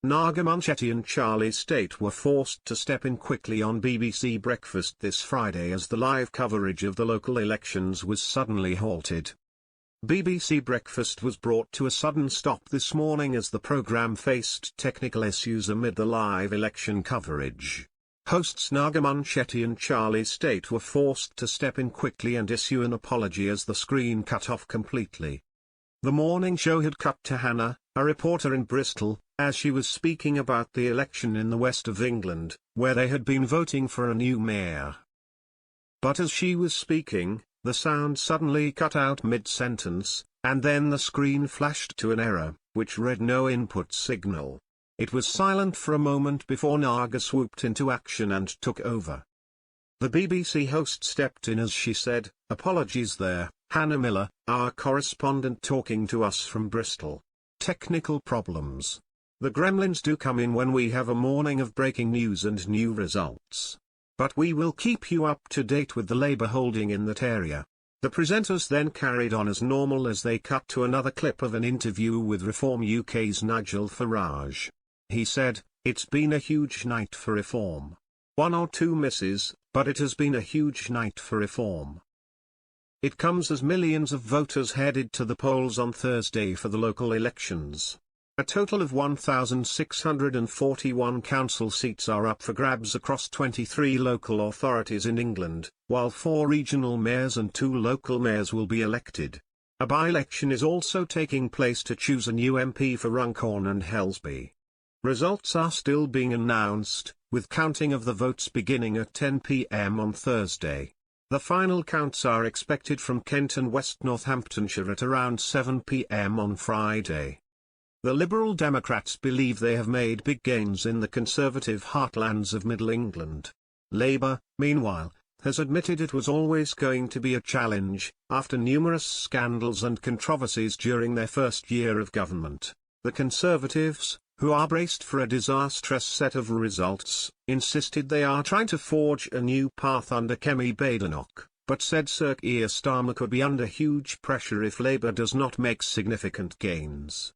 Naga, Munchetty and Stayt were forced to step in quickly on BBC Breakfast this Friday as the live coverage of the local elections was suddenly halted. BBC Breakfast was brought to a sudden stop this morning as the programme faced technical issues amid the live election coverage. Hosts Naga, Munchetty and Stayt were forced to step in quickly and issue an apology as the screen cut off completely. The morning show had cut to Hannah, a reporter in Bristol, as she was speaking about the election in the west of England, where they had been voting for a new mayor. But as she was speaking, the sound suddenly cut out mid-sentence, and then the screen flashed to an error, which read no input signal. It was silent for a moment before Naga swooped into action and took over. The BBC host stepped in as she said, "Apologies there, Hannah Miller, our correspondent talking to us from Bristol. Technical problems. The gremlins do come in when we have a morning of breaking news and new results. But we will keep you up to date with the Labour holding in that area." The presenters then carried on as normal as they cut to another clip of an interview with Reform UK's Nigel Farage. He said, "It's been a huge night for reform. 1 or 2 misses, but it has been a huge night for reform." It comes as millions of voters headed to the polls on Thursday for the local elections. A total of 1,641 council seats are up for grabs across 23 local authorities in England, while 4 regional mayors and 2 local mayors will be elected. A by-election is also taking place to choose a new MP for Runcorn and Helsby. Results are still being announced, with counting of the votes beginning at 10 p.m. on Thursday. The final counts are expected from Kent and West Northamptonshire at around 7 p.m. on Friday. The Liberal Democrats believe they have made big gains in the Conservative heartlands of Middle England. Labour, meanwhile, has admitted it was always going to be a challenge, after numerous scandals and controversies during their first year of government. The Conservatives, who are braced for a disastrous set of results, insisted they are trying to forge a new path under Kemi Badenoch, but said Sir Keir Starmer could be under huge pressure if Labour does not make significant gains.